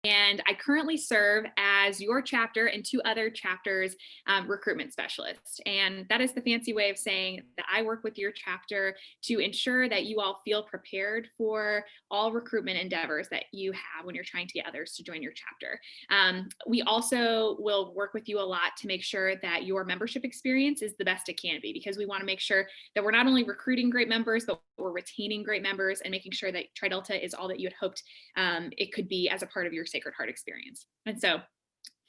And I currently serve as your chapter and 2 other chapters recruitment specialist. And that is the fancy way of saying that I work with your chapter to ensure that you all feel prepared for all recruitment endeavors that you have when you're trying to get others to join your chapter. We also will work with you a lot to make sure that your membership experience is the best it can be, because we want to make sure that we're not only recruiting great members, but we're retaining great members and making sure that Tri-Delta is all that you had hoped it could be as a part of your Sacred Heart experience. And so,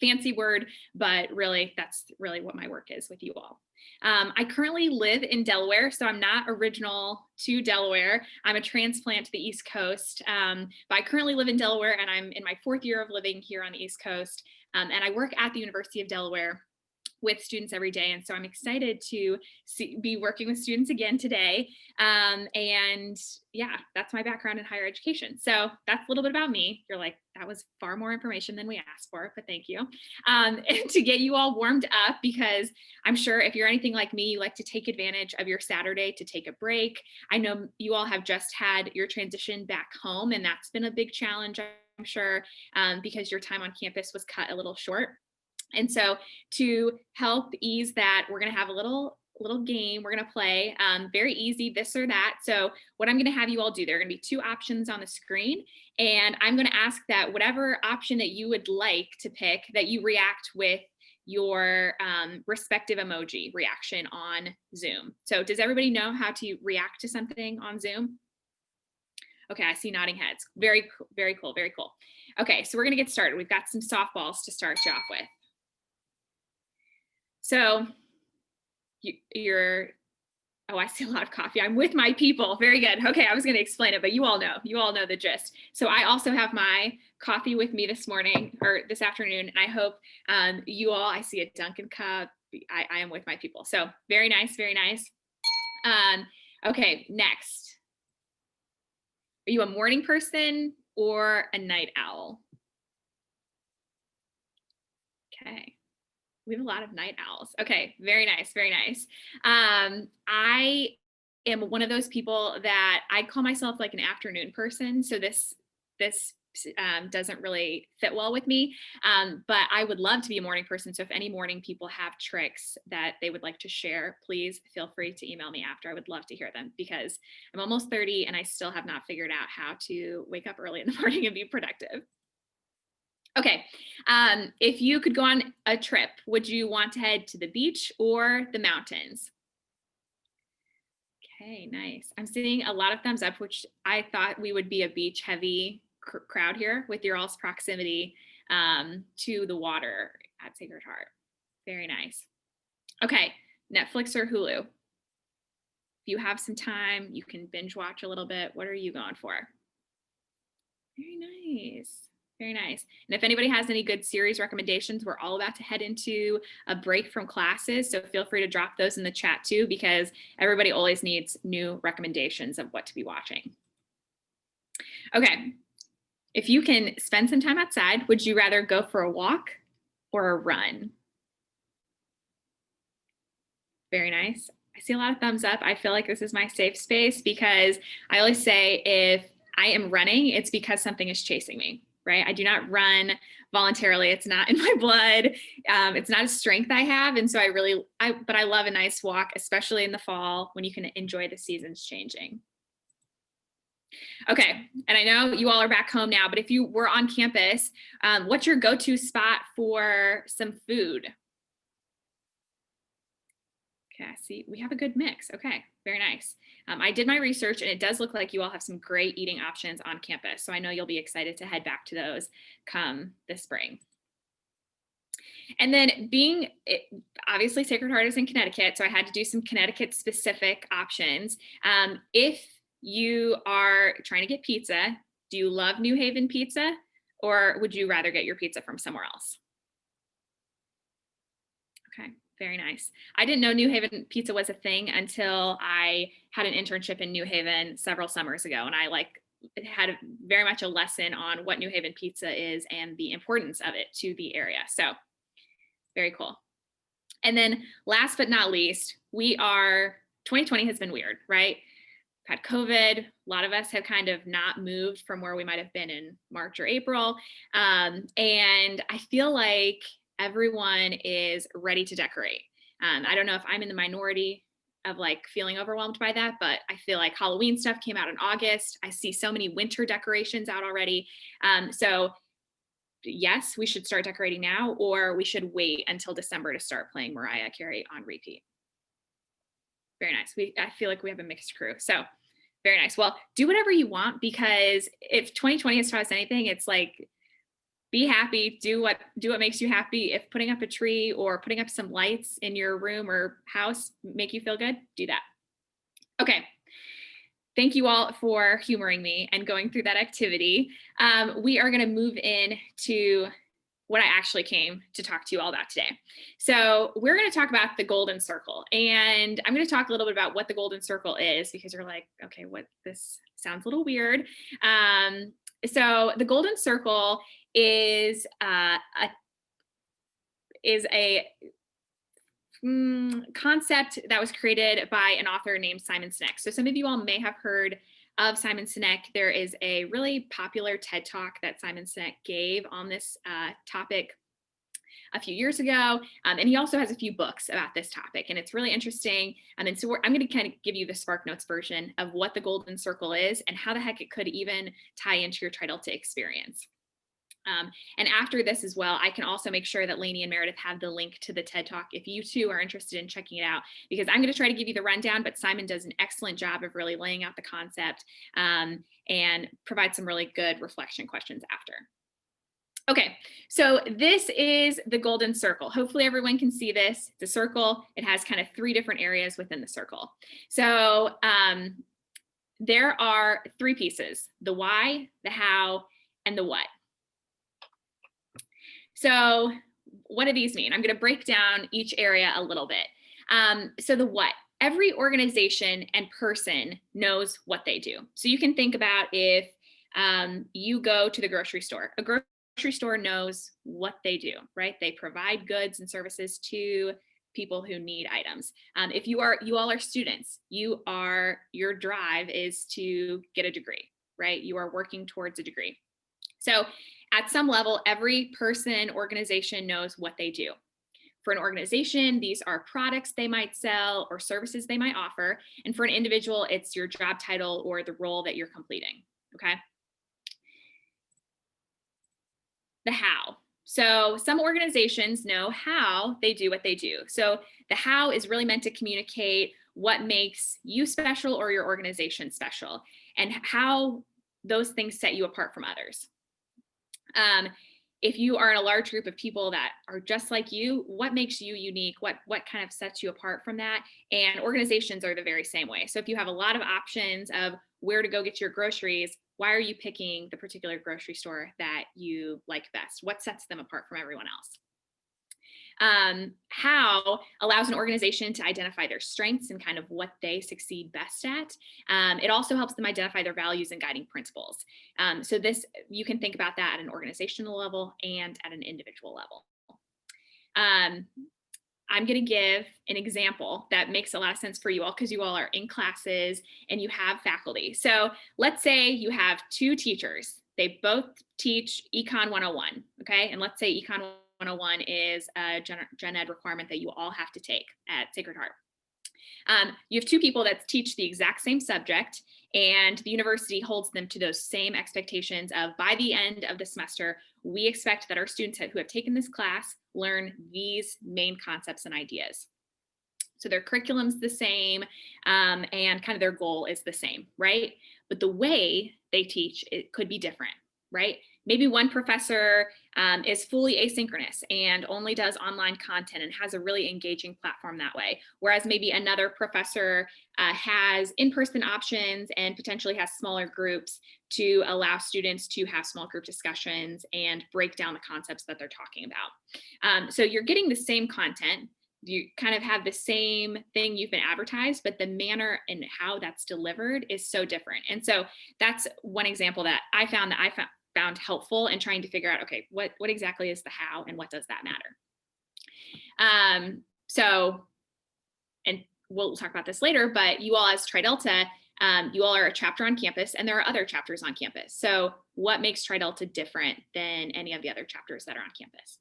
fancy word, but really that's really what my work is with you all. I currently live in Delaware, so I'm not original to Delaware. I'm a transplant to the East Coast, but I currently live in Delaware, and I'm in my 4th year of living here on the East Coast, and I work at the University of Delaware with students every day. And so I'm excited to be working with students again today. And yeah, that's my background in higher education. So that's a little bit about me. You're like, that was far more information than we asked for, but thank you. And to get you all warmed up, because I'm sure if you're anything like me, you like to take advantage of your Saturday to take a break. I know you all have just had your transition back home, and that's been a big challenge, I'm sure, because your time on campus was cut a little short. And so to help ease that, we're going to have a little game we're going to play, very easy, this or that. So what I'm going to have you all do, there are going to be 2 options on the screen, and I'm going to ask that whatever option that you would like to pick, that you react with your respective emoji reaction on Zoom. So does everybody know how to react to something on Zoom? Okay, I see nodding heads. Very cool, very cool, very cool. Okay, so we're going to get started. We've got some softballs to start you off with. So oh, I see a lot of coffee. I'm with my people. Very good. Okay, I was going to explain it, but you all know the gist. So I also have my coffee with me this morning or this afternoon, and I hope you all, I see a Dunkin' cup. I am with my people. So very nice, very nice. Okay, next. Are you a morning person or a night owl? Okay. We have a lot of night owls. Okay, very nice, very nice. I am one of those people that I call myself like an afternoon person. So this doesn't really fit well with me, but I would love to be a morning person. So if any morning people have tricks that they would like to share, please feel free to email me after. I would love to hear them, because I'm almost 30 and I still have not figured out how to wake up early in the morning and be productive. Okay, if you could go on a trip, would you want to head to the beach or the mountains? Okay, nice. I'm seeing a lot of thumbs up, which I thought we would be a beach heavy crowd here with your all's proximity to the water at Sacred Heart. Very nice. Okay, Netflix or Hulu? If you have some time, you can binge watch a little bit. What are you going for? Very nice. Very nice. And if anybody has any good series recommendations, we're all about to head into a break from classes. So feel free to drop those in the chat too, because everybody always needs new recommendations of what to be watching. Okay. If you can spend some time outside, would you rather go for a walk or a run? Very nice. I see a lot of thumbs up. I feel like this is my safe space, because I always say if I am running, it's because something is chasing me. Right? I do not run voluntarily. It's not in my blood. It's not a strength I have. And so but I love a nice walk, especially in the fall when you can enjoy the seasons changing. Okay. And I know you all are back home now, but if you were on campus, what's your go-to spot for some food? Okay, I see we have a good mix. Okay, very nice. I did my research, and it does look like you all have some great eating options on campus. So I know you'll be excited to head back to those come this spring. And then obviously Sacred Heart is in Connecticut, so I had to do some Connecticut specific options. If you are trying to get pizza, do you love New Haven pizza, or would you rather get your pizza from somewhere else? Okay. Very nice. I didn't know New Haven pizza was a thing until I had an internship in New Haven several summers ago. And I had very much a lesson on what New Haven pizza is and the importance of it to the area. So very cool. And then last but not least, 2020 has been weird, right? had COVID. A lot of us have kind of not moved from where we might have been in March or April. And I feel like everyone is ready to decorate. I don't know if I'm in the minority of like feeling overwhelmed by that, but I feel like Halloween stuff came out in August. I see so many winter decorations out already. So yes, we should start decorating now, or we should wait until December to start playing Mariah Carey on repeat. Very nice. I feel like we have a mixed crew. So very nice. Well, do whatever you want, because if 2020 has taught us anything, it's like, be happy, do what makes you happy. If putting up a tree or putting up some lights in your room or house make you feel good, do that. Okay. Thank you all for humoring me and going through that activity. We are going to move in to what I actually came to talk to you all about today. So we're going to talk about the golden circle, and I'm going to talk a little bit about what the golden circle is, because you're like, okay, what, this sounds a little weird. So the golden circle is a concept that was created by an author named Simon Sinek. So some of you all may have heard of Simon Sinek. There is a really popular TED Talk that Simon Sinek gave on this topic a few years ago. And he also has a few books about this topic, and it's really interesting. And so I'm going to kind of give you the Spark Notes version of what the golden circle is and how the heck it could even tie into your Tridelta experience. And after this as well, I can also make sure that Lainey and Meredith have the link to the TED Talk if you too are interested in checking it out, because I'm going to try to give you the rundown, but Simon does an excellent job of really laying out the concept and provide some really good reflection questions after. Okay, so this is the golden circle. Hopefully everyone can see this. It's a circle. It has kind of 3 different areas within the circle. So there are 3 pieces: the why, the how, and the what. So what do these mean? I'm going to break down each area a little bit. So the what. Every organization and person knows what they do. So you can think about if you go to the grocery store. A grocery store knows what they do, right? They provide goods and services to people who need items. If you all are students, your drive is to get a degree, right? You are working towards a degree. So at some level, every person, organization knows what they do. For an organization, these are products they might sell or services they might offer. And for an individual, it's your job title or the role that you're completing, okay? The how. So some organizations know how they do what they do. So the how is really meant to communicate what makes you special or your organization special, and how those things set you apart from others. If you are in a large group of people that are just like you, what makes you unique? What kind of sets you apart from that? And organizations are the very same way. So if you have a lot of options of where to go get your groceries, why are you picking the particular grocery store that you like best? What sets them apart from everyone else? How allows an organization to identify their strengths and kind of what they succeed best at. It also helps them identify their values and guiding principles. So this, you can think about that at an organizational level and at an individual level. I'm going to give an example that makes a lot of sense for you all, because you all are in classes and you have faculty. So let's say you have 2 teachers. They both teach Econ 101, okay? And let's say Econ 101 is a gen ed requirement that you all have to take at Sacred Heart. You have 2 people that teach the exact same subject, and the university holds them to those same expectations of, by the end of the semester, we expect that our students who have taken this class learn these main concepts and ideas. So their curriculum's the same, and kind of their goal is the same, right? But the way they teach, it could be different, right? Maybe one professor is fully asynchronous and only does online content and has a really engaging platform that way. Whereas maybe another professor has in-person options and potentially has smaller groups to allow students to have small group discussions and break down the concepts that they're talking about. So you're getting the same content. You kind of have the same thing you've been advertised, but the manner and how that's delivered is so different. And so that's one example that I found helpful in trying to figure out, okay, what exactly is the how and what does that matter? So, and we'll talk about this later, but you all as Tridelta, You all are a chapter on campus, and there are other chapters on campus. So what makes Tri Delta different than any of the other chapters that are on campus?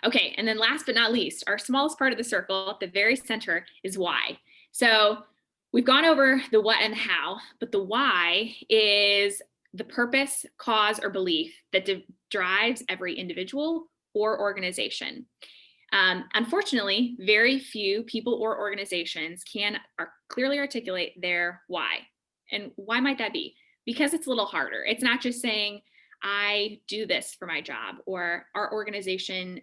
Okay, and then last but not least, our smallest part of the circle at the very center is why. So we've gone over the what and how, but the why is the purpose, cause, or belief that drives every individual or organization. Unfortunately, very few people or organizations can clearly articulate their why. And why might that be? Because it's a little harder. It's not just saying, I do this for my job, or our organization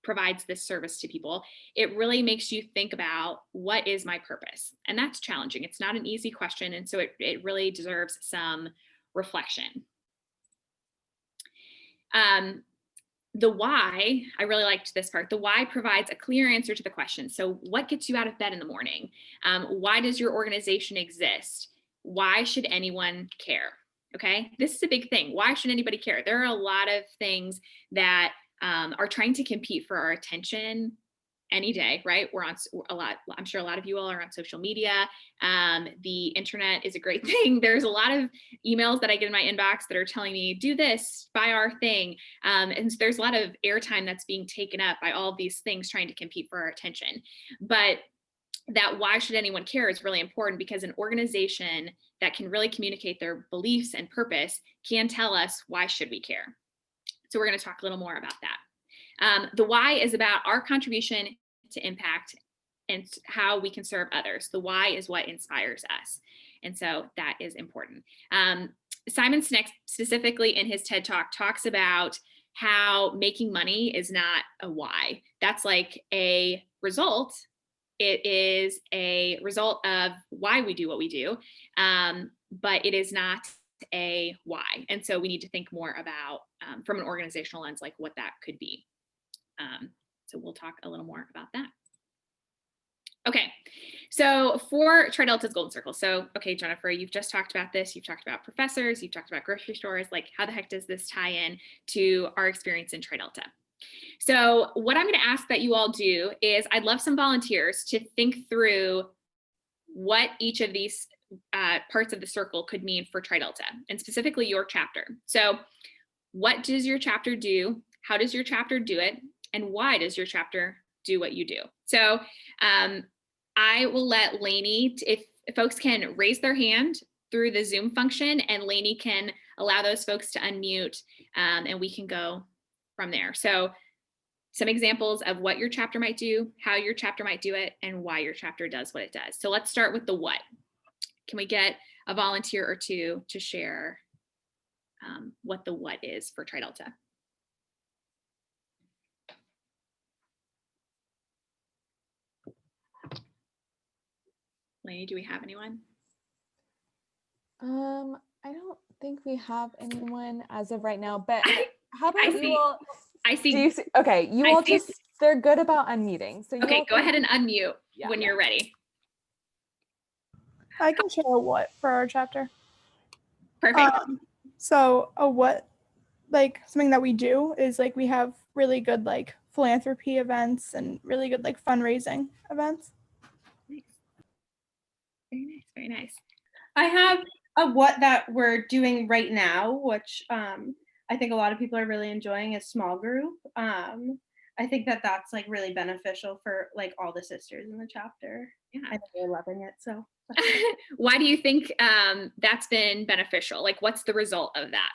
provides this service to people. It really makes you think about, what is my purpose? And that's challenging. It's not an easy question. And so it really deserves some reflection. The why, I really liked this part. The why provides a clear answer to the question. So what gets you out of bed in the morning? Why does your organization exist? Why should anyone care? Okay, this is a big thing. Why should anybody care? There are a lot of things that are trying to compete for our attention any day, right? We're on a lot. I'm sure a lot of you all are on social media. The internet is a great thing. There's a lot of emails that I get in my inbox that are telling me, do this, buy our thing. And so there's a lot of airtime that's being taken up by all of these things trying to compete for our attention. But that why should anyone care is really important, because an organization that can really communicate their beliefs and purpose can tell us, why should we care? So we're going to talk a little more about that. The why is about our contribution to impact and how we can serve others. The why is what inspires us. And so that is important. Simon Sinek, specifically in his TED Talk, talks about how making money is not a why. That's like a result. It is a result of why we do what we do, but it is not a why. And so we need to think more about, from an organizational lens, like what that could be. So we'll talk a little more about that. Okay, so for Tri Delta's Golden Circle. So, okay, Jennifer, you've just talked about this. You've talked about professors. You've talked about grocery stores. Like, how the heck does this tie in to our experience in Tri Delta? So what I'm going to ask that you all do is, I'd love some volunteers to think through what each of these parts of the circle could mean for Tri Delta, and specifically your chapter. So what does your chapter do? How does your chapter do it? And why does your chapter do what you do? So I will let Lainey, if folks can raise their hand through the Zoom function, and Lainey can allow those folks to unmute, and we can go from there. So some examples of what your chapter might do, how your chapter might do it, and why your chapter does what it does. So let's start with the what. Can we get a volunteer or two to share what the what is for Tri Delta? Lainey, do we have anyone? I don't think we have anyone as of right now, but how about you all? I see. Okay, you all just, they're good about unmuting. So okay, go ahead and unmute when you're ready. I can share a what for our chapter. Perfect. So a what, like something that we do is like, we have really good like philanthropy events and really good like fundraising events. Nice. Very nice, very nice. I have a what that we're doing right now, which I think a lot of people are really enjoying, is small group. I think that that's like really beneficial for like all the sisters in the chapter. Yeah, I think they're loving it. So why do you think that's been beneficial? Like, what's the result of that?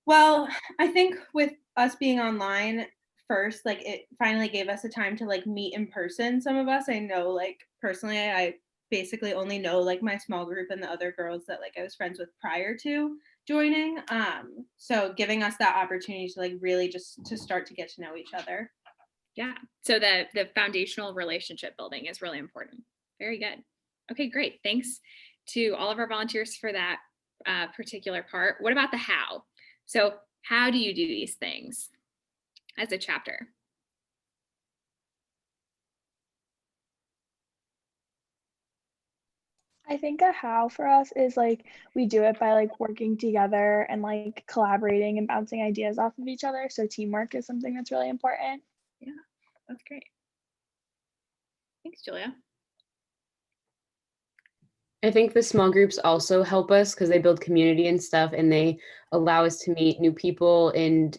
Well, I think with us being online first, like it finally gave us a time to like meet in person. Some of us, I know, like personally, I basically only know like my small group and the other girls that like I was friends with prior to joining. So giving us that opportunity to like really just to start to get to know each other. Yeah, so the foundational relationship building is really important. Very good. Okay, great. Thanks to all of our volunteers for that particular part. What about the how? So how do you do these things as a chapter? I think a how for us is like, we do it by like working together and like collaborating and bouncing ideas off of each other. So teamwork is something that's really important. Yeah, that's great. Thanks, Julia. I think the small groups also help us because they build community and stuff, and they allow us to meet new people and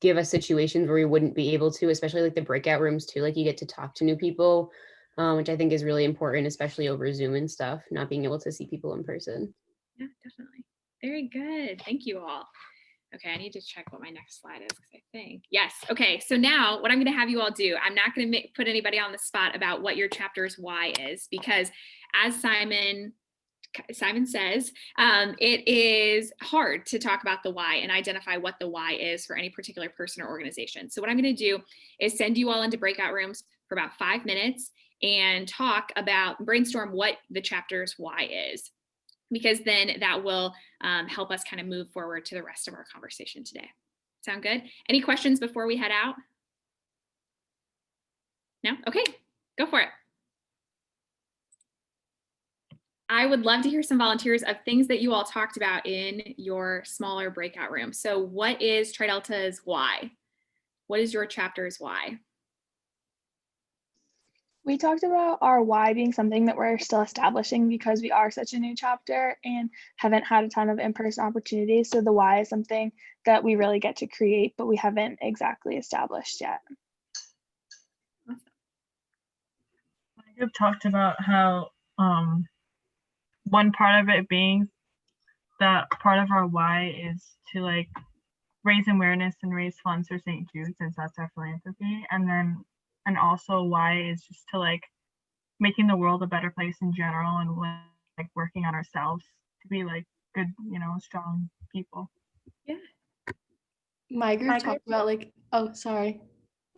give us situations where we wouldn't be able to, especially like the breakout rooms too. Like you get to talk to new people, which I think is really important, especially over Zoom and stuff, not being able to see people in person. Yeah, definitely. Very good. Thank you all. Okay, I need to check what my next slide is because I think, yes. Okay, so now what I'm going to have you all do, I'm not going to put anybody on the spot about what your chapter's why is, because as Simon says, it is hard to talk about the why and identify what the why is for any particular person or organization. So what I'm going to do is send you all into breakout rooms for about 5 minutes and brainstorm what the chapter's why is, because then that will help us kind of move forward to the rest of our conversation today. Sound good? Any questions before we head out? No? Okay, go for it. I would love to hear some volunteers of things that you all talked about in your smaller breakout room. So what is Tri Delta's why? What is your chapter's why? We talked about our why being something that we're still establishing because we are such a new chapter and haven't had a ton of in-person opportunities. So the why is something that we really get to create, but we haven't exactly established yet. Awesome. You've talked about how one part of it being that part of our why is to like raise awareness and raise funds for St. Jude, since that's our philanthropy, and also why is just to like making the world a better place in general, and like working on ourselves to be like good, strong people. Yeah. My group talked about like, oh, sorry.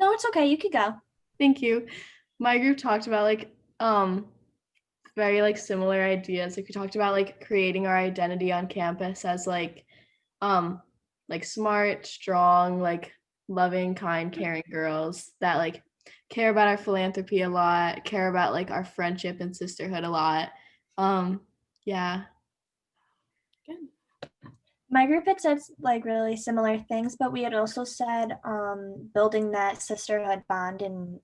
No, it's okay. You could go. Thank you. My group talked about like very like similar ideas. Like we talked about like creating our identity on campus as like smart, strong, like loving, kind, caring girls that like care about our philanthropy a lot, care about like our friendship and sisterhood a lot. Yeah. Good. My group had said like really similar things, but we had also said building that sisterhood bond and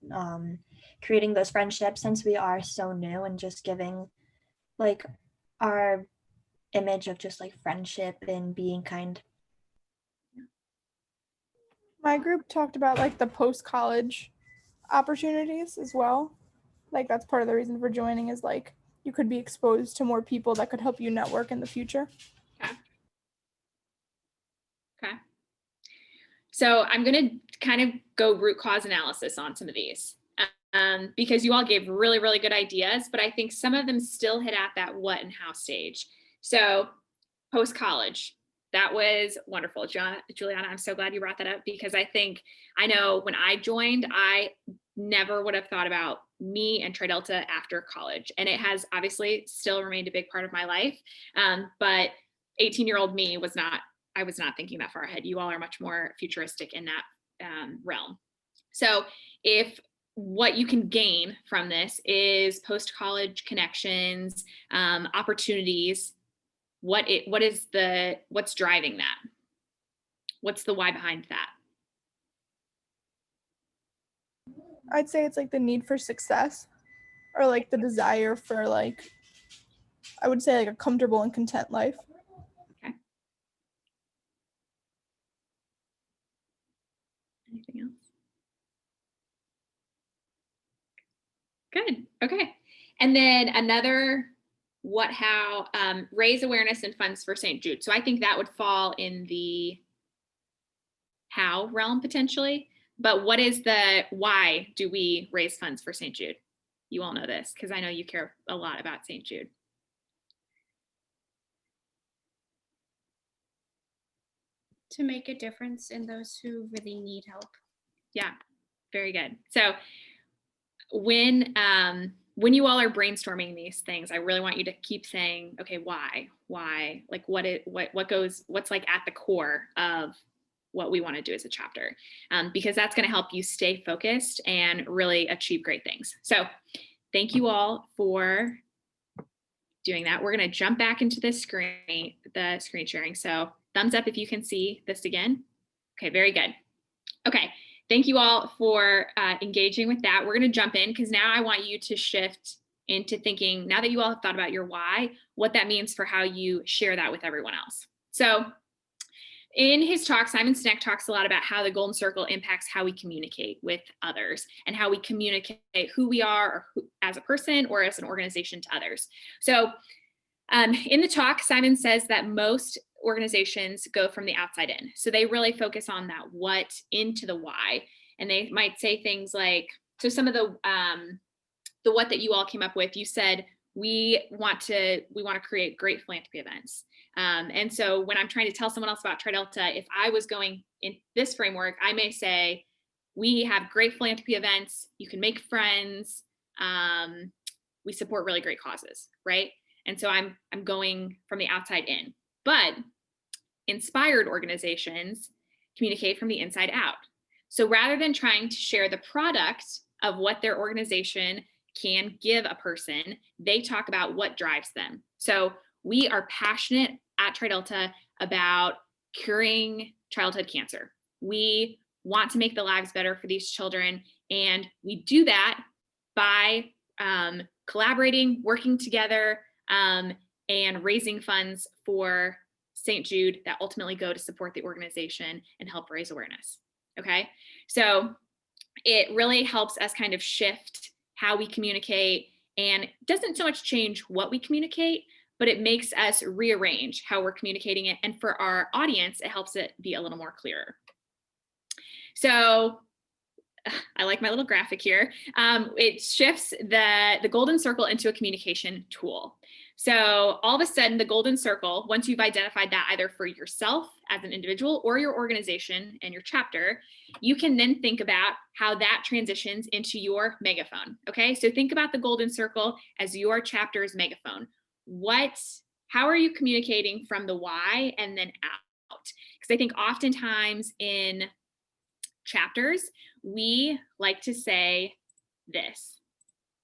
creating those friendships since we are so new, and just giving like our image of just like friendship and being kind. My group talked about like the post-college opportunities as well. Like that's part of the reason for joining is like you could be exposed to more people that could help you network in the future. Okay. So I'm going to kind of go root cause analysis on some of these because you all gave really, really good ideas, but I think some of them still hit at that what and how stage. So post-college, that was wonderful. Juliana, I'm so glad you brought that up because I know when I joined, I never would have thought about me and Tri Delta after college. And it has obviously still remained a big part of my life. But 18-year-old me I was not thinking that far ahead. You all are much more futuristic in that realm. So if what you can gain from this is post-college connections, opportunities, what's driving that? What's the why behind that? I'd say it's like the need for success or like the desire for like, I would say like a comfortable and content life. Okay. Anything else? Good. Okay. And then another what, how, raise awareness and funds for St. Jude. So I think that would fall in the how realm potentially, but what is the why do we raise funds for St. Jude? You all know this because I know you care a lot about St. Jude. To make a difference in those who really need help. Yeah, very good. So when you all are brainstorming these things, I really want you to keep saying, okay, why, like what's like at the core of what we want to do as a chapter, because that's going to help you stay focused and really achieve great things. So thank you all for doing that. We're going to jump back into the screen sharing. So thumbs up if you can see this again. Okay, very good. Okay, thank you all for engaging with that. We're going to jump in because now I want you to shift into thinking, now that you all have thought about your why, what that means for how you share that with everyone else. So in his talk, Simon Sinek talks a lot about how the golden circle impacts how we communicate with others and how we communicate who we are or as a person or as an organization to others. So in the talk, Simon says that most organizations go from the outside in. So they really focus on that what into the why. And they might say things like, so some of the what that you all came up with, you said, we want to create great philanthropy events. And so when I'm trying to tell someone else about TriDelta, if I was going in this framework, I may say, we have great philanthropy events. You can make friends. We support really great causes, right? And so I'm going from the outside in. But inspired organizations communicate from the inside out. So rather than trying to share the product of what their organization can give a person, they talk about what drives them. So we are passionate at TriDelta about curing childhood cancer. We want to make the lives better for these children. And we do that by collaborating, working together, and raising funds for St. Jude that ultimately go to support the organization and help raise awareness. Okay, so it really helps us kind of shift how we communicate, and doesn't so much change what we communicate, but it makes us rearrange how we're communicating it. And for our audience, it helps it be a little more clearer. So I like my little graphic here. It shifts the golden circle into a communication tool. So all of a sudden, the golden circle, once you've identified that either for yourself as an individual or your organization and your chapter, you can then think about how that transitions into your megaphone. Okay, so think about the golden circle as your chapter's megaphone. How are you communicating from the why and then out? Because I think oftentimes in chapters, we like to say this.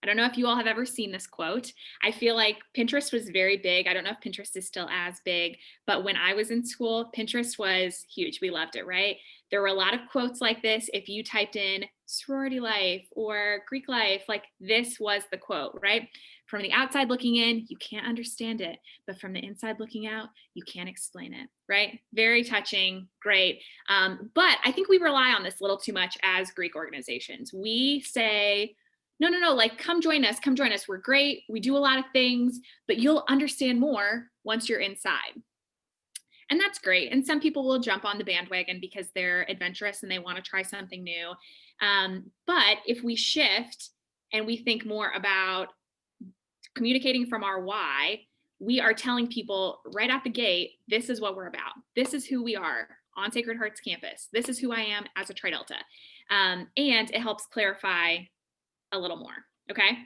I don't know if you all have ever seen this quote. I feel like Pinterest was very big. I don't know if Pinterest is still as big, but when I was in school, Pinterest was huge. We loved it, right? There were a lot of quotes like this. If you typed in sorority life or Greek life, like this was the quote, right? From the outside looking in, you can't understand it, but from the inside looking out, you can't explain it, right? Very touching, great. But I think we rely on this a little too much as Greek organizations. We say, no, like come join us, we're great, we do a lot of things, but you'll understand more once you're inside. And that's great. And some people will jump on the bandwagon because they're adventurous and they want to try something new. But if we shift and we think more about communicating from our why, we are telling people right out the gate, this is what we're about. This is who we are on Sacred Heart's campus. This is who I am as a TriDelta. And it helps clarify a little more, okay?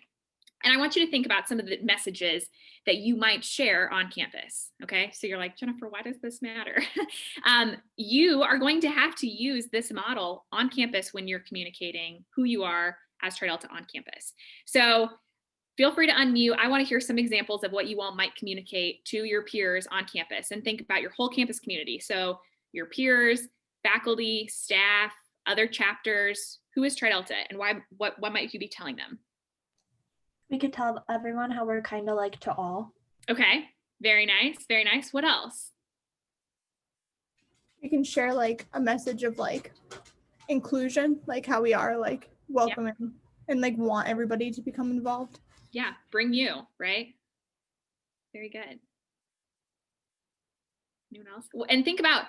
And I want you to think about some of the messages that you might share on campus, okay? So you're like, Jennifer, why does this matter? You are going to have to use this model on campus when you're communicating who you are as TriDelta on campus. So feel free to unmute. I want to hear some examples of what you all might communicate to your peers on campus, and think about your whole campus community. So your peers, faculty, staff, other chapters, who is TriDelta, and why? What might you be telling them? We could tell everyone how we're kind of like to all. Okay, very nice, very nice. What else? You can share like a message of like inclusion, like how we are like welcoming and like want everybody to become involved. Yeah, bring you, right? Very good. Anyone else? And think about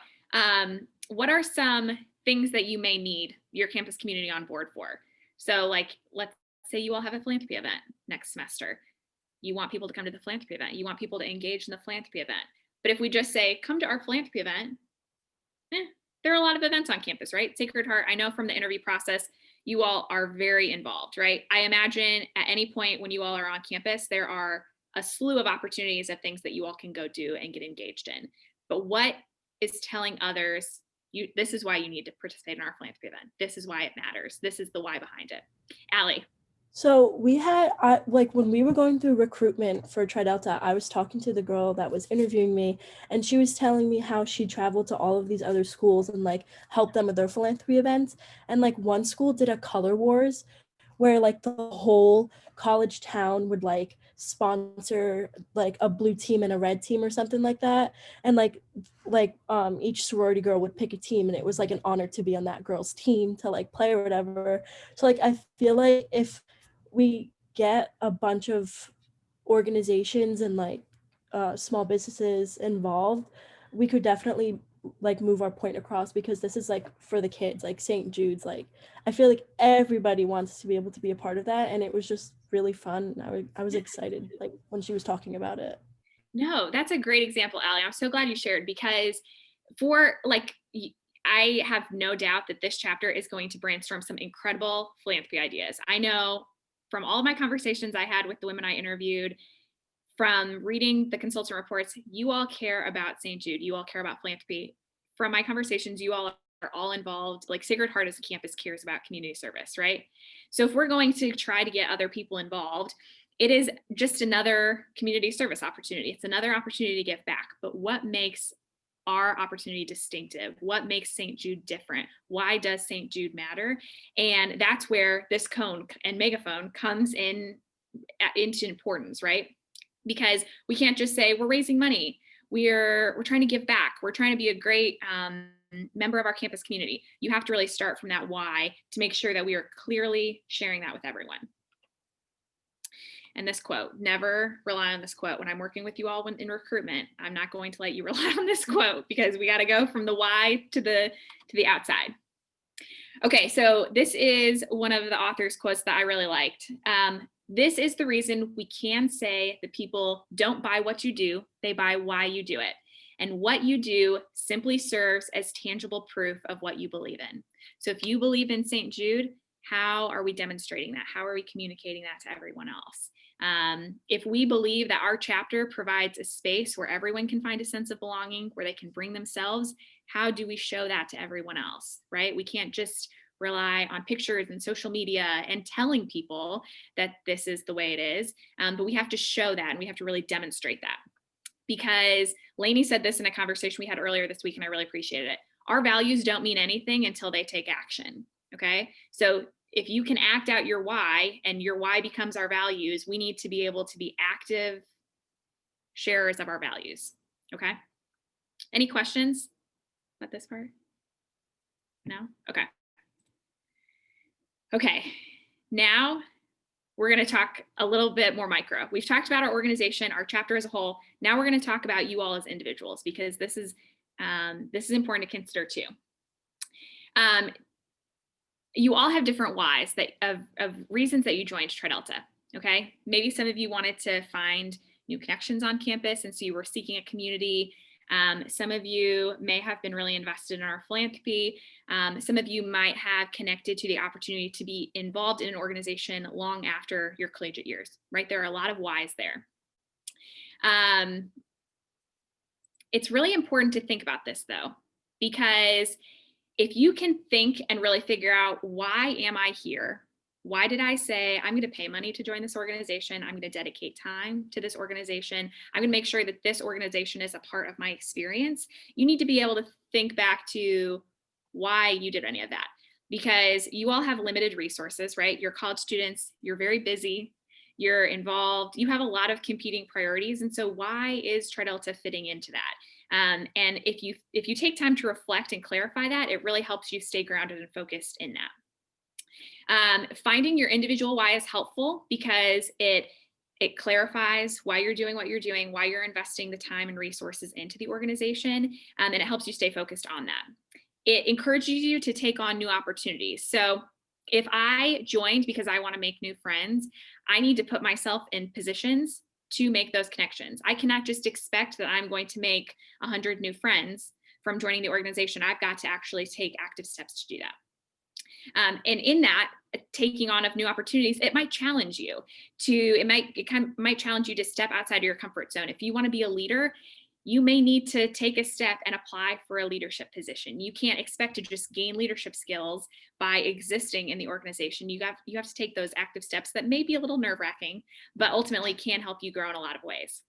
what are some things that you may need your campus community on board for. So like, let's say you all have a philanthropy event next semester. You want people to come to the philanthropy event. You want people to engage in the philanthropy event. But if we just say, come to our philanthropy event, there are a lot of events on campus, right? Sacred Heart, I know from the interview process, you all are very involved, right? I imagine at any point when you all are on campus, there are a slew of opportunities of things that you all can go do and get engaged in. But what is telling others, this is why you need to participate in our philanthropy event. This is why it matters. This is the why behind it. Allie. So we had, like when we were going through recruitment for TriDelta, I was talking to the girl that was interviewing me, and she was telling me how she traveled to all of these other schools and like helped them with their philanthropy events. And like one school did a color wars where like the whole college town would like sponsor like a blue team and a red team or something like that, and each sorority girl would pick a team, and it was like an honor to be on that girl's team to like play or whatever. So like I feel like if we get a bunch of organizations and like small businesses involved, we could definitely like move our point across, because this is like for the kids, like St. Jude's, like I feel like everybody wants to be able to be a part of that, and it was just really fun. I was excited like when she was talking about it. No, that's a great example, Allie. I'm so glad you shared, because for like, I have no doubt that this chapter is going to brainstorm some incredible philanthropy ideas. I know from all of my conversations I had with the women I interviewed, from reading the consultant reports, you all care about St. Jude. You all care about philanthropy. From my conversations, you all are all involved. Like Sacred Heart as a campus cares about community service, right? So if we're going to try to get other people involved, it is just another community service opportunity. It's another opportunity to give back. But what makes our opportunity distinctive? What makes St. Jude different? Why does St. Jude matter? And that's where this cone and megaphone comes into importance, right? Because we can't just say we're raising money. We're trying to give back. We're trying to be a great member of our campus community. You have to really start from that why to make sure that we are clearly sharing that with everyone. And this quote, never rely on this quote. When I'm working with you all in recruitment, I'm not going to let you rely on this quote, because we got to go from the why to the outside. Okay, so this is one of the author's quotes that I really liked. This is the reason we can say that people don't buy what you do, they buy why you do it. And what you do simply serves as tangible proof of what you believe in. So if you believe in St. Jude, how are we demonstrating that? How are we communicating that to everyone else? If we believe that our chapter provides a space where everyone can find a sense of belonging, where they can bring themselves, how do we show that to everyone else, right? We can't just rely on pictures and social media and telling people that this is the way it is, but we have to show that, and we have to really demonstrate that. Because Lainey said this in a conversation we had earlier this week, and I really appreciated it. Our values don't mean anything until they take action, okay? So if you can act out your why, and your why becomes our values, we need to be able to be active sharers of our values, okay? Any questions about this part? No? Okay. Okay, now we're going to talk a little bit more micro. We've talked about our organization, our chapter as a whole. Now we're going to talk about you all as individuals, because this is important to consider too. You all have different whys of reasons that you joined Tri Delta. Okay, maybe some of you wanted to find new connections on campus, and so you were seeking a community. Some of you may have been really invested in our philanthropy. Some of you might have connected to the opportunity to be involved in an organization long after your collegiate years, right? There are a lot of whys there. It's really important to think about this though, because if you can think and really figure out, why am I here? Why did I say I'm going to pay money to join this organization? I'm going to dedicate time to this organization. I'm going to make sure that this organization is a part of my experience. You need to be able to think back to why you did any of that, because you all have limited resources, right? You're college students, you're very busy, you're involved, you have a lot of competing priorities. And so why is Tri Delta fitting into that? And if you take time to reflect and clarify that, it really helps you stay grounded and focused in that. Finding your individual why is helpful, because it clarifies why you're doing what you're doing, why you're investing the time and resources into the organization, and it helps you stay focused on that. It encourages you to take on new opportunities. So if I joined because I want to make new friends, I need to put myself in positions to make those connections. I cannot just expect that I'm going to make 100 new friends from joining the organization. I've got to actually take active steps to do that. And in that, taking on of new opportunities, it might challenge you it might challenge you to step outside of your comfort zone. If you want to be a leader, you may need to take a step and apply for a leadership position. You can't expect to just gain leadership skills by existing in the organization. You have to take those active steps that may be a little nerve-wracking, but ultimately can help you grow in a lot of ways.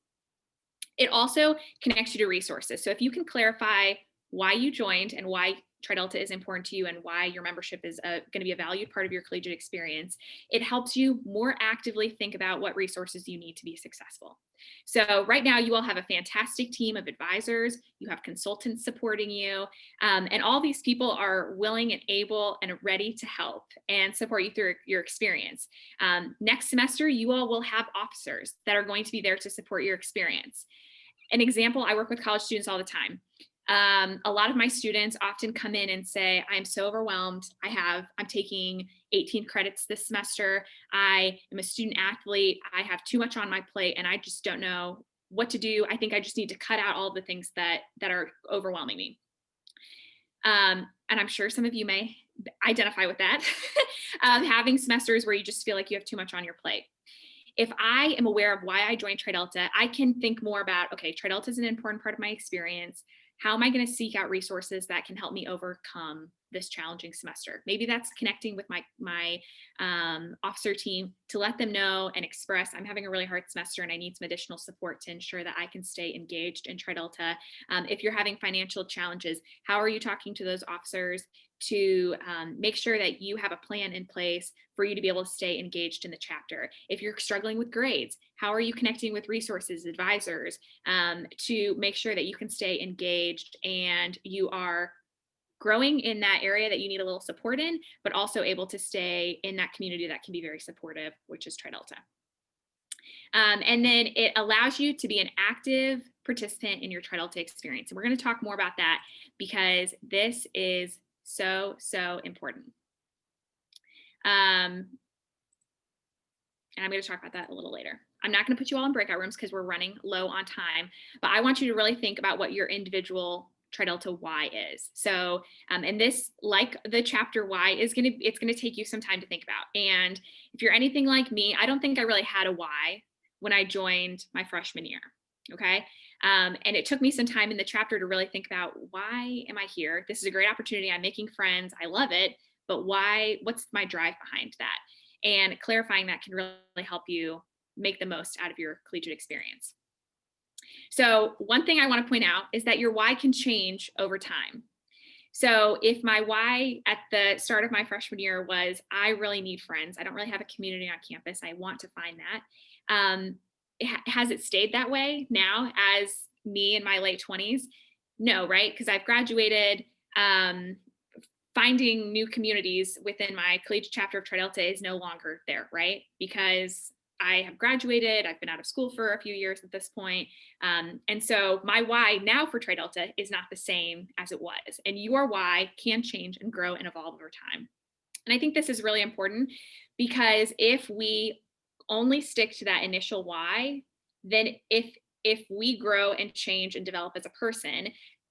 It also connects you to resources. So if you can clarify why you joined and why Tri Delta is important to you and why your membership is going to be a valued part of your collegiate experience, it helps you more actively think about what resources you need to be successful. So right now you all have a fantastic team of advisors, you have consultants supporting you, and all these people are willing and able and ready to help and support you through your experience. Next semester, you all will have officers that are going to be there to support your experience. An example, I work with college students all the time. A lot of my students often come in and say, I'm so overwhelmed. I'm taking 18 credits this semester. I am a student athlete. I have too much on my plate and I just don't know what to do. I think I just need to cut out all the things that are overwhelming me. And I'm sure some of you may identify with that, having semesters where you just feel like you have too much on your plate. If I am aware of why I joined Tri Delta, I can think more about, okay, Tri Delta is an important part of my experience. How am I going to seek out resources that can help me overcome this challenging semester? Maybe that's connecting with my officer team to let them know and express, I'm having a really hard semester and I need some additional support to ensure that I can stay engaged in Tri Delta. If you're having financial challenges, how are you talking to those officers to make sure that you have a plan in place for you to be able to stay engaged in the chapter? If you're struggling with grades, how are you connecting with resources, advisors, to make sure that you can stay engaged and you are growing in that area that you need a little support in, but also able to stay in that community that can be very supportive, which is Tri Delta. And then it allows you to be an active participant in your Tri Delta experience. And we're going to talk more about that because this is so, so important. And I'm going to talk about that a little later. I'm not going to put you all in breakout rooms because we're running low on time, but I want you to really think about what your individual Tri Delta why is. So, and this, like the chapter why, it's going to take you some time to think about. And if you're anything like me, I don't think I really had a why when I joined my freshman year. Okay. And it took me some time in the chapter to really think about, why am I here? This is a great opportunity. I'm making friends. I love it. But why? What's my drive behind that? And clarifying that can really help you make the most out of your collegiate experience. So one thing I want to point out is that your why can change over time. So if my why at the start of my freshman year was, I really need friends, I don't really have a community on campus, I want to find that. Has it stayed that way now as me in my late 20s? No, right? Because I've graduated. Finding new communities within my collegiate chapter of Tri Delta is no longer there, right? Because I have graduated, I've been out of school for a few years at this point. And so my why now for Tri Delta is not the same as it was. And your why can change and grow and evolve over time. And I think this is really important because if we only stick to that initial why, then if we grow and change and develop as a person,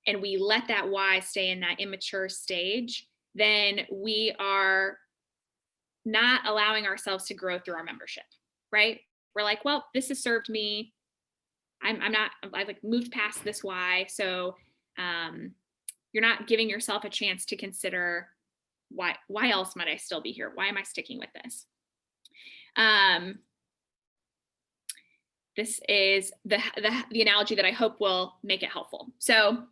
and we let that why stay in that immature stage, then we are not allowing ourselves to grow through our membership, right? We're like, well, this has served me. I've like moved past this why. So you're not giving yourself a chance to consider why else might I still be here? Why am I sticking with this? This is the analogy that I hope will make it helpful. So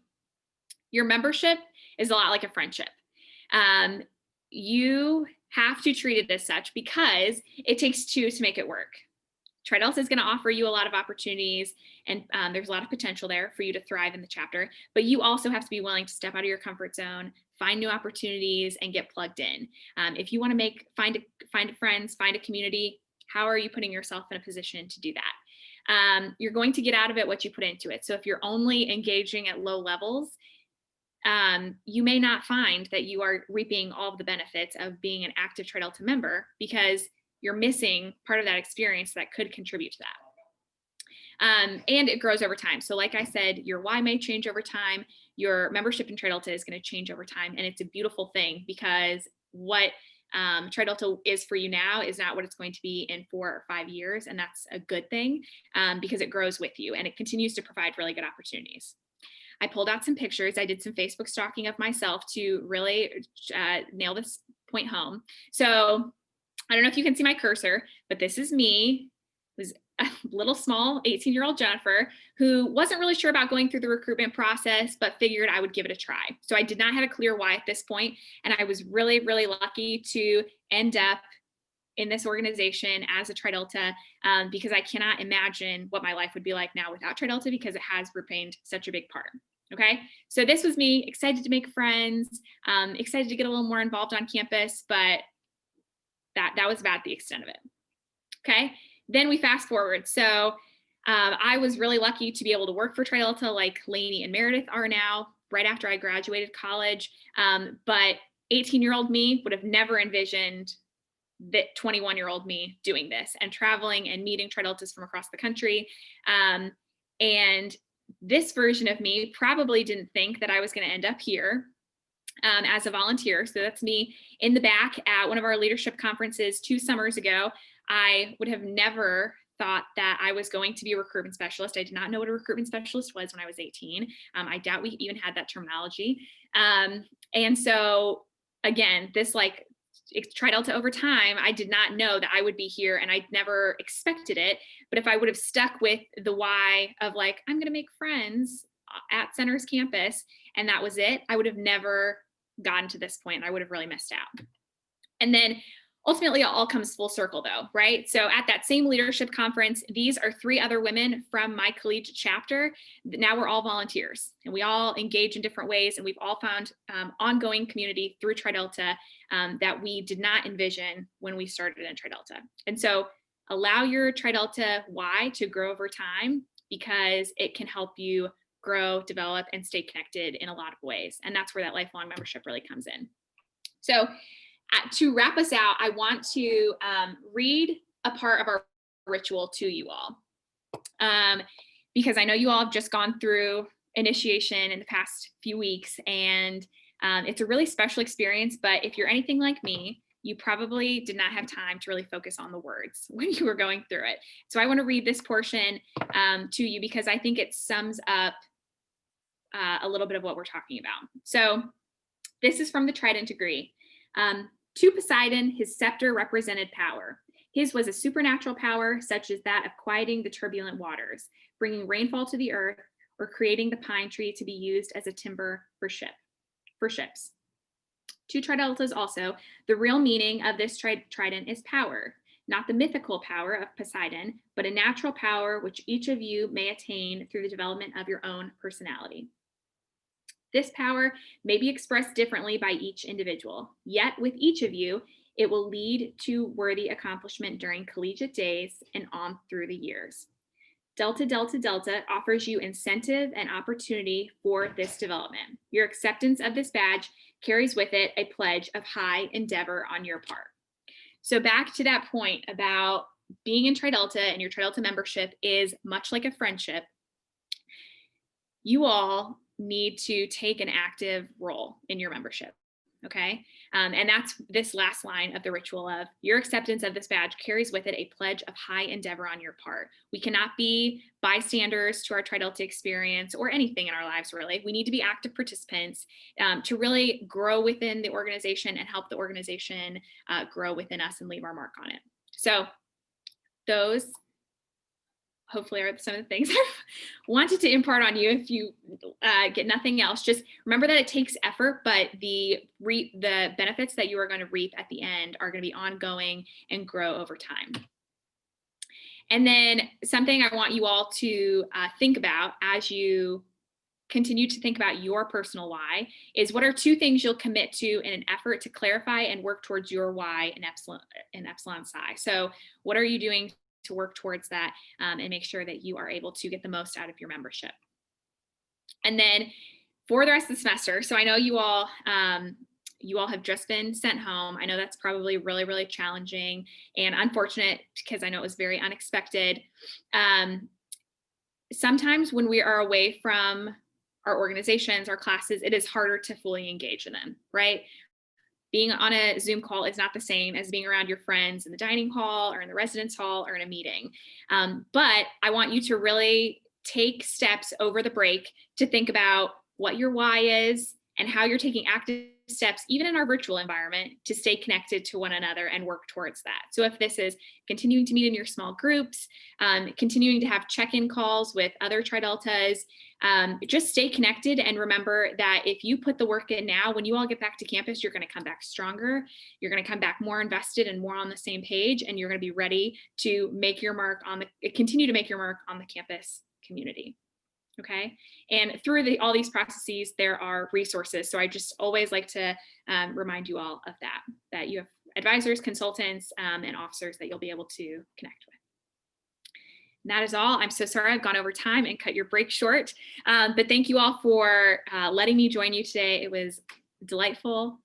your membership is a lot like a friendship. You have to treat it as such because it takes two to make it work. Tri Delta is going to offer you a lot of opportunities, and there's a lot of potential there for you to thrive in the chapter, but you also have to be willing to step out of your comfort zone, find new opportunities, and get plugged in. If you want to find friends, find a community, how are you putting yourself in a position to do that? You're going to get out of it what you put into it. So if you're only engaging at low levels, you may not find that you are reaping all of the benefits of being an active Tri Delta member because you're missing part of that experience that could contribute to that. And it grows over time. So like I said, your why may change over time. Your membership in Tri Delta is going to change over time. And it's a beautiful thing because what Tri Delta is for you now is not what it's going to be in 4 or 5 years. And that's a good thing because it grows with you and it continues to provide really good opportunities. I pulled out some pictures. I did some Facebook stalking of myself to really nail this point home. So I don't know if you can see my cursor, but this is me. It was a little small 18-year-old Jennifer who wasn't really sure about going through the recruitment process, but figured I would give it a try. So I did not have a clear why at this point, and I was really, really lucky to end up in this organization as a Tri-Delta, because I cannot imagine what my life would be like now without Tri-Delta, because it has remained such a big part. Okay, so this was me, excited to make friends, excited to get a little more involved on campus, but that was about the extent of it. Okay, then we fast forward. So I was really lucky to be able to work for Tri-Delta like Lainey and Meredith are now, right after I graduated college. But 18-year-old me would have never envisioned that 21-year-old me doing this and traveling and meeting Tri-Deltas from across the country. And this version of me probably didn't think that I was going to end up here as a volunteer. So that's me in the back at one of our leadership conferences 2 summers ago. I would have never thought that I was going to be a recruitment specialist. I did not know what a recruitment specialist was when I was 18. I doubt we even had that terminology. And so again, this like Tri-Delta over time, I did not know that I would be here, and I never expected it. But if I would have stuck with the why of like, I'm going to make friends at Center's campus, and that was it, I would have never gotten to this point, and I would have really missed out. And then ultimately, it all comes full circle though, right? So at that same leadership conference, these are 3 other women from my collegiate chapter. Now we're all volunteers, and we all engage in different ways, and we've all found ongoing community through Tri-Delta that we did not envision when we started in Tri-Delta. And so allow your Tri-Delta why to grow over time, because it can help you grow, develop, and stay connected in a lot of ways. And that's where that lifelong membership really comes in. So to wrap us out, I want to read a part of our ritual to you all, because I know you all have just gone through initiation in the past few weeks, and it's a really special experience. But if you're anything like me, you probably did not have time to really focus on the words when you were going through it. So I want to read this portion to you, because I think it sums up a little bit of what we're talking about. So this is from the Trident Degree. To Poseidon, his scepter represented power. His was a supernatural power, such as that of quieting the turbulent waters, bringing rainfall to the earth, or creating the pine tree to be used as a timber for ships. To Tri-Deltas also, the real meaning of this trident is power, not the mythical power of Poseidon, but a natural power which each of you may attain through the development of your own personality. This power may be expressed differently by each individual, yet with each of you, it will lead to worthy accomplishment during collegiate days and on through the years. Delta Delta Delta offers you incentive and opportunity for this development. Your acceptance of this badge carries with it a pledge of high endeavor on your part. So back to that point about being in Tri-Delta, and your Tri-Delta membership is much like a friendship. You all need to take an active role in your membership, okay? And that's this last line of the ritual of your acceptance of this badge carries with it a pledge of high endeavor on your part. We cannot be bystanders to our Tri-Delta experience or anything in our lives, really. We need to be active participants to really grow within the organization and help the organization grow within us and leave our mark on it. So those hopefully are some of the things I wanted to impart on you. If you get nothing else, just remember that it takes effort, but the benefits that you are going to reap at the end are going to be ongoing and grow over time. And then something I want you all to think about as you continue to think about your personal why is, what are 2 things you'll commit to in an effort to clarify and work towards your why in Epsilon Psi? So what are you doing to work towards that and make sure that you are able to get the most out of your membership? And then for the rest of the semester, so I know you all have just been sent home. I know that's probably really, really challenging and unfortunate, because I know it was very unexpected. Sometimes when we are away from our organizations, our classes, it is harder to fully engage in them, right? Being on a Zoom call is not the same as being around your friends in the dining hall or in the residence hall or in a meeting. But I want you to really take steps over the break to think about what your why is and how you're taking active steps, even in our virtual environment, to stay connected to one another and work towards that. So if this is continuing to meet in your small groups, continuing to have check-in calls with other Tri-Deltas, just stay connected and remember that if you put the work in now, when you all get back to campus, you're going to come back stronger. You're going to come back more invested and more on the same page, and you're going to be ready to make your mark on continue to make your mark on the campus community. Okay. And through all these processes, there are resources. So I just always like to remind you all of that you have advisors, consultants, and officers that you'll be able to connect with. And that is all. I'm so sorry I've gone over time and cut your break short. But thank you all for letting me join you today. It was delightful.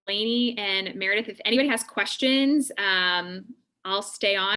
Lainey and Meredith, if anybody has questions, I'll stay on.